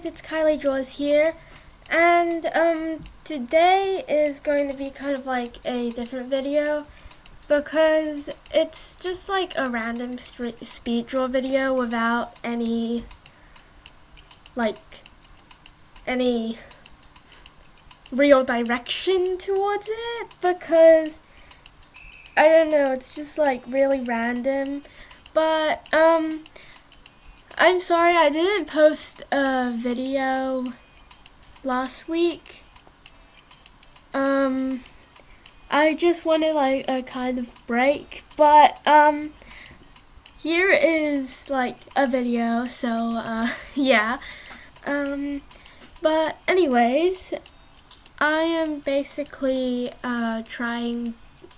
guys, it's Kylie Draws here, and today is going to be kind of like a different video because it's just like a random speed draw video without any real direction towards it, because I don't know, it's just like really random. But I'm sorry I didn't post a video last week. I just wanted like a kind of break, but here is like a video, so yeah. But anyways, I am basically trying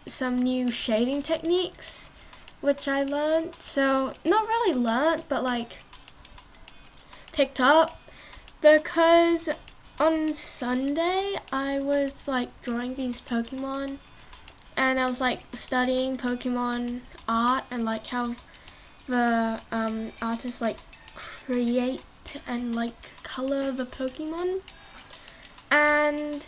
some new shading techniques which I learned. So not really learned, but like picked up, because on Sunday I was like drawing these Pokemon, and I was like studying Pokemon art and like how the artists like create and like color the Pokemon. And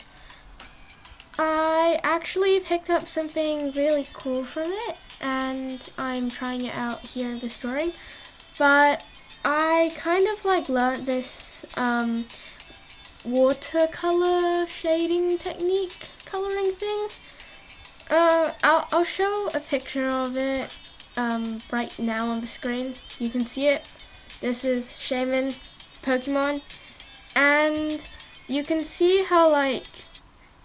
I actually picked up something really cool from it, and I'm trying it out here in this drawing. But I kind of like learned this watercolor shading technique, coloring thing. I'll show a picture of it right now on the screen. You can see it. This is Shaymin Pokemon, and you can see how like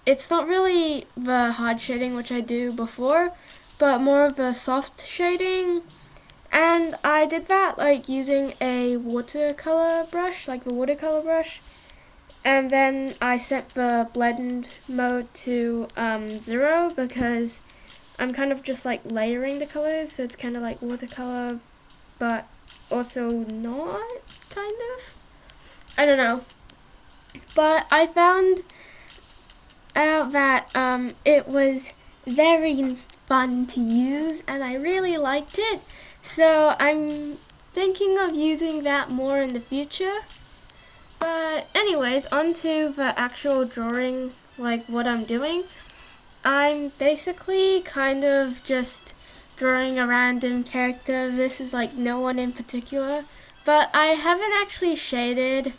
it's not really the hard shading which I do before, but more of the soft shading. And I did that like using a watercolor brush, like the watercolor brush, and then I set the blend mode to 0, because I'm kind of just like layering the colors, so it's kind of like watercolor but also not, kind of, I don't know. But I found out that it was very fun to use, and I really liked it, so I'm thinking of using that more in the future. But anyways, on to the actual drawing, like what I'm doing. I'm basically kind of just drawing a random character. This is like no one in particular, but I haven't actually shaded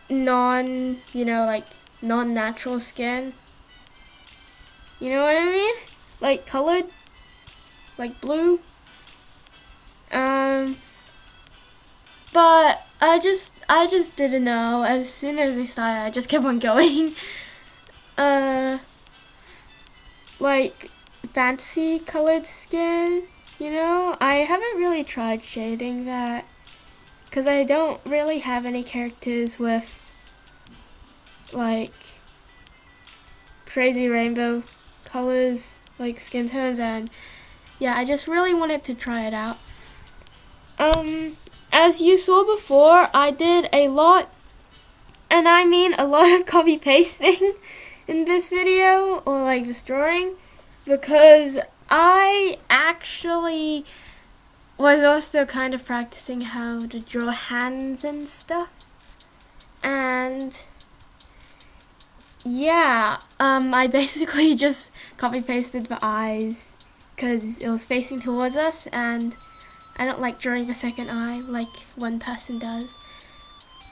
non-natural skin. You know what I mean? Like colored, like blue. But I just didn't know. As soon as I started, I just kept on going. Like fancy colored skin, I haven't really tried shading that, because I don't really have any characters with like crazy rainbow colors, like skin tones, and yeah, I just really wanted to try it out. As you saw before, I did a lot, and I mean a lot of copy pasting in this video, or like this drawing, because I actually was also kind of practicing how to draw hands and stuff. And yeah, I basically just copy pasted the eyes because it was facing towards us, and I don't like drawing the second eye like one person does.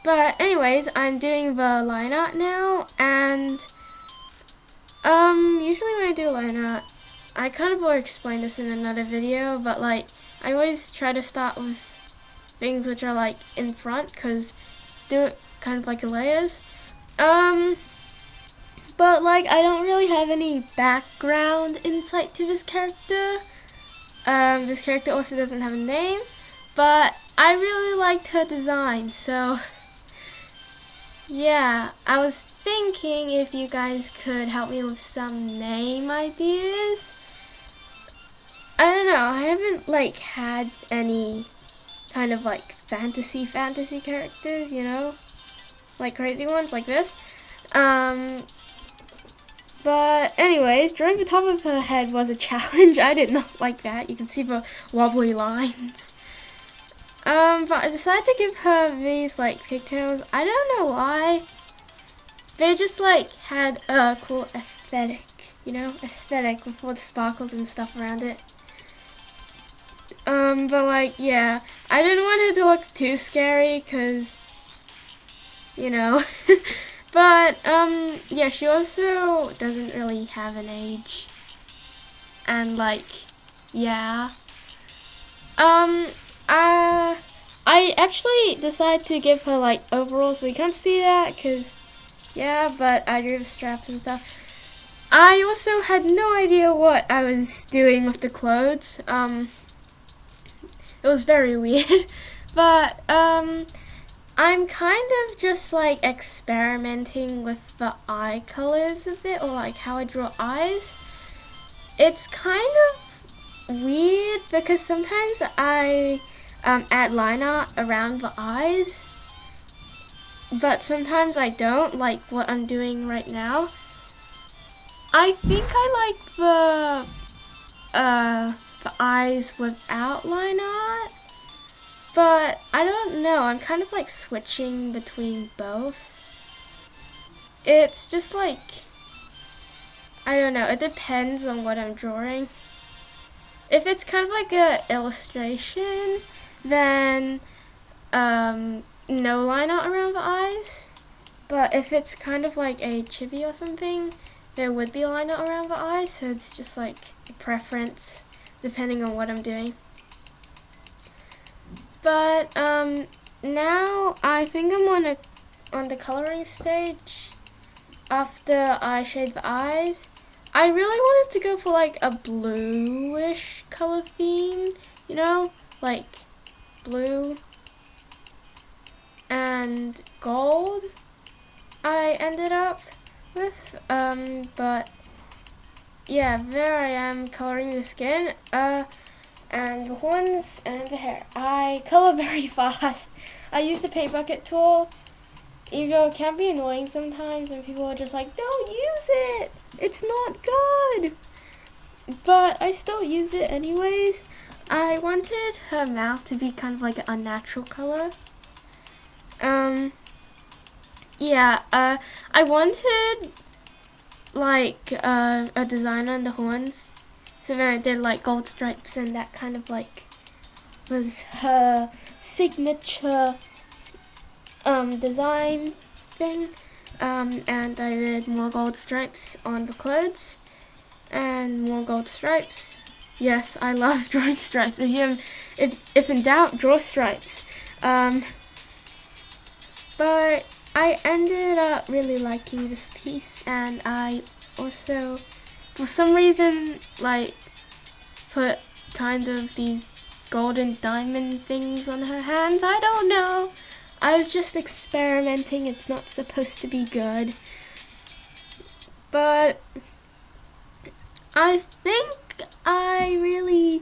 But anyways, I'm doing the line art now, and usually when I do line art, I kind of will explain this in another video, but like I always try to start with things which are like in front, because do it kind of like layers. But like I don't really have any background insight to this character. This character also doesn't have a name, but I really liked her design, so yeah, I was thinking if you guys could help me with some name ideas. I don't know, I haven't like had any kind of like fantasy characters, like crazy ones like this. But anyways, drawing the top of her head was a challenge. I did not like that. You can see the wobbly lines. But I decided to give her these like pigtails. I don't know why. They just like had a cool aesthetic, you know, aesthetic with all the sparkles and stuff around it. But like, yeah, I didn't want her to look too scary, cause, you know. But yeah, she also doesn't really have an age, and like, yeah. I actually decided to give her like overalls. We can't see that, cause yeah, but I drew the straps and stuff. I also had no idea what I was doing with the clothes. It was very weird, but I'm kind of just like experimenting with the eye colors a bit, or like how I draw eyes. It's kind of weird because sometimes I add line art around the eyes, but sometimes I don't, like what I'm doing right now. I think I like the eyes without line art, but I don't know. I'm kind of like switching between both. It's just like, I don't know. It depends on what I'm drawing. If it's kind of like a illustration, then no line art around the eyes. But if it's kind of like a chibi or something, there would be line art around the eyes. So it's just like a preference depending on what I'm doing. But now I think I'm on the coloring stage. After I shade the eyes, I really wanted to go for like a bluish color theme, you know, like blue and gold. I ended up with, but yeah, there I am coloring the skin, and the horns and the hair. I color very fast. I use the paint bucket tool, even though it can be annoying sometimes, and people are just like, don't use it, it's not good. But I still use it anyways. I wanted her mouth to be kind of like an unnatural color. Yeah, I wanted like a design on the horns, so then I did like gold stripes, and that kind of like was her signature design thing. And I did more gold stripes on the clothes and more gold stripes. Yes, I love drawing stripes. If in doubt, draw stripes. But I ended up really liking this piece, and I also, for some reason, like put kind of these golden diamond things on her hands. I don't know. I was just experimenting. It's not supposed to be good. But I think I really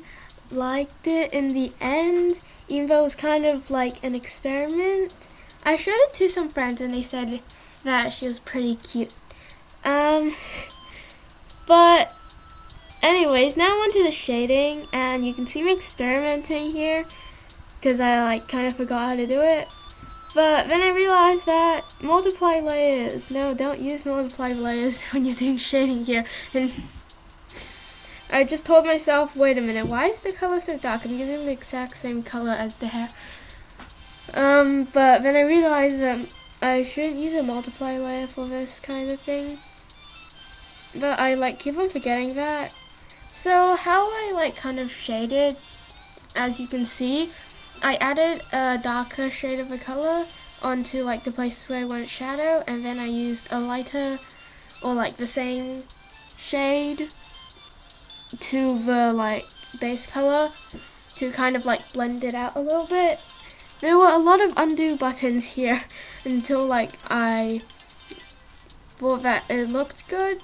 liked it in the end, even though it was kind of like an experiment. I showed it to some friends and they said that she was pretty cute. But anyways, now on to the shading, and you can see me experimenting here because I like kind of forgot how to do it. But then I realized that multiply layers. No, don't use multiply layers when you're doing shading here. And I just told myself, wait a minute, why is the color so dark? I'm using the exact same color as the hair. But then I realized that I shouldn't use a multiply layer for this kind of thing. But I like keep on forgetting that. So how I like kind of shaded, as you can see, I added a darker shade of a color onto like the places where I wanted shadow, and then I used a lighter or like the same shade to the like base color to kind of like blend it out a little bit. There were a lot of undo buttons here until like I thought that it looked good,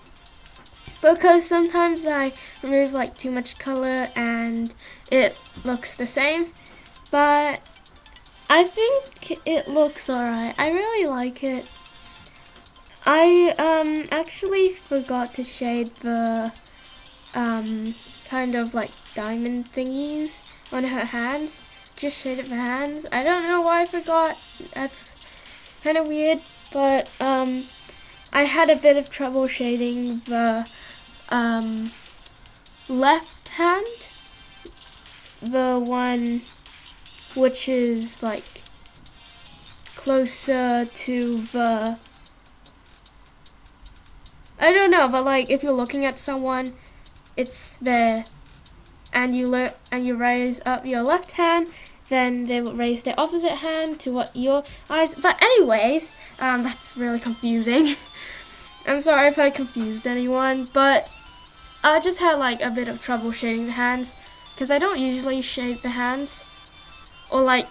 because sometimes I remove like too much color and it looks the same. But I think it looks alright. I really like it. I actually forgot to shade the kind of like diamond thingies on her hands, just shaded my hands. I don't know why I forgot. That's kind of weird, but I had a bit of trouble shading the left hand, the one which is like closer to the, I don't know, but like if you're looking at someone, it's there, and you raise up your left hand, then they will raise their opposite hand to what your eyes. But anyways, that's really confusing. I'm sorry if I confused anyone, but I just had like a bit of trouble shading the hands because I don't usually shade the hands or like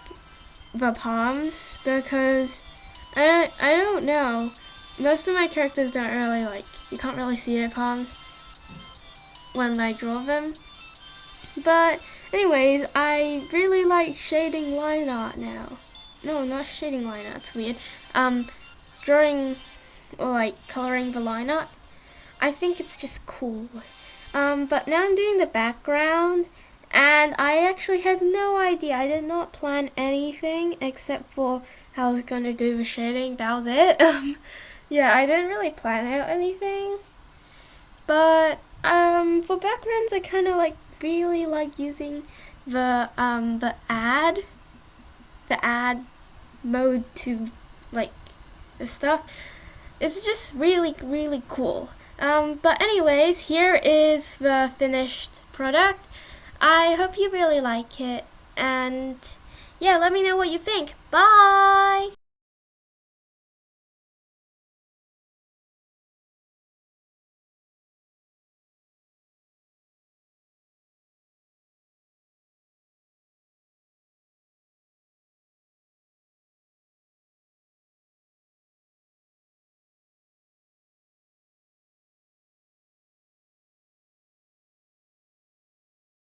the palms because I don't know. Most of my characters don't really like, you can't really see their palms when I draw them. But anyways, I really like shading line art now. No, not shading line art, it's weird. Drawing or like coloring the line art. I think it's just cool. But now I'm doing the background, and I actually had no idea. I did not plan anything except for how I was gonna do the shading. That was it. Yeah, I didn't really plan out anything. But for backgrounds, I kind of like really like using the add mode to like the stuff. It's just really cool. But anyways, here is the finished product. I hope you really like it, and yeah, let me know what you think. Bye!